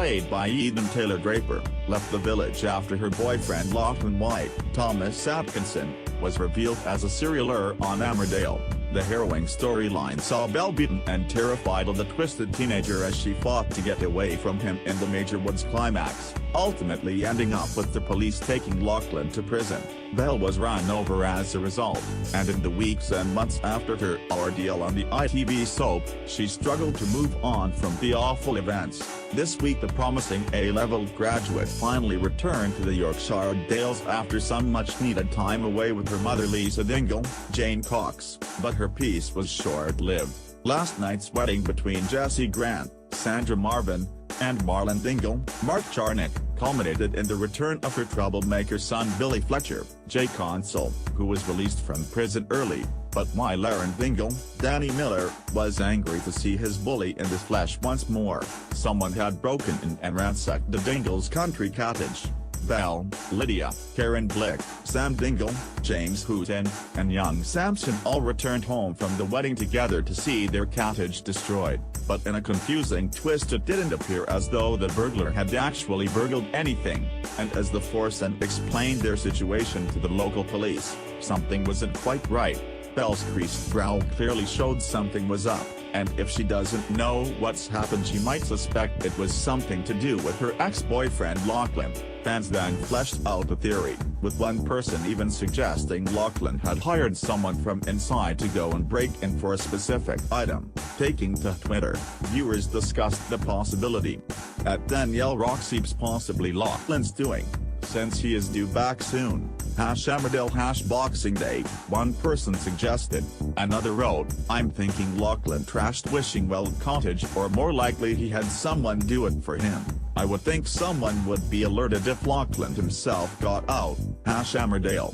played by Eden Taylor-Draper, left the village after her boyfriend Lachlan White, Thomas Atkinson, was revealed as a serialer on Emmerdale. The harrowing storyline saw Belle beaten and terrified of the twisted teenager as she fought to get away from him in the Major Woods climax, ultimately ending up with the police taking Lachlan to prison. Belle was run over as a result, and in the weeks and months after her ordeal on the ITV soap, she struggled to move on from the awful events. This week the promising A-level graduate finally returned to the Yorkshire Dales after some much-needed time away with her mother Lisa Dingle, Jane Cox, but her peace was short-lived. Last night's wedding between Jessie Grant, Sandra Marvin, and Marlon Dingle, Mark Charnock, culminated in the return of her troublemaker son Billy Fletcher, Jay Consul, who was released from prison early, but while Aaron Dingle, Danny Miller, was angry to see his bully in the flesh once more. Someone had broken in and ransacked the Dingles' country cottage. Belle, Lydia, Karen Blick, Sam Dingle, James Houghton, and young Samson all returned home from the wedding together to see their cottage destroyed, but in a confusing twist it didn't appear as though the burglar had actually burgled anything, and as the foursome explained their situation to the local police, something wasn't quite right. Belle's creased brow clearly showed something was up, and if she doesn't know what's happened she might suspect it was something to do with her ex-boyfriend Lachlan. Fans then fleshed out the theory, with one person even suggesting Lachlan had hired someone from inside to go and break in for a specific item. Taking to Twitter, viewers discussed the possibility that Danielle Roxy's possibly Lachlan's doing, since he is due back soon. #Emmerdale #Boxing Day, one person suggested. Another wrote, "I'm thinking Lachlan trashed Wishing Well Cottage, or more likely he had someone do it for him. I would think someone would be alerted if Lachlan himself got out." #Emmerdale.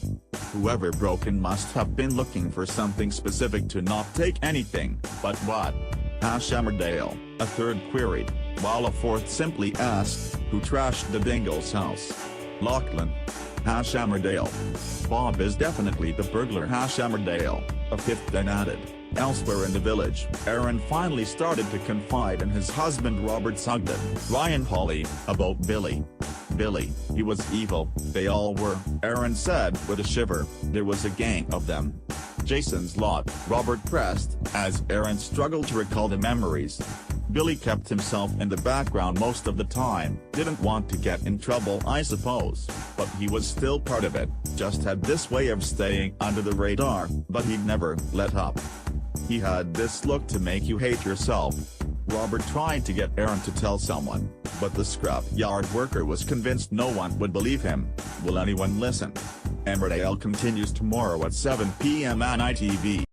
Whoever broke in must have been looking for something specific to not take anything, but what? #Emmerdale, a third queried, while a fourth simply asked, who trashed the Dingles' house? Lachlan. #Emmerdale. Bob is definitely the burglar. #Emmerdale, a fifth then added. Elsewhere in the village, Aaron finally started to confide in his husband Robert Sugden, Ryan Hawley, about Billy. "Billy, he was evil, they all were," Aaron said with a shiver. "There was a gang of them." "Jason's lot," Robert pressed, as Aaron struggled to recall the memories. "Billy kept himself in the background most of the time, didn't want to get in trouble I suppose, but he was still part of it, just had this way of staying under the radar, but he'd never let up. He had this look to make you hate yourself." Robert tried to get Aaron to tell someone, but the scrapyard worker was convinced no one would believe him. Will anyone listen? Emmerdale continues tomorrow at 7 p.m. on ITV.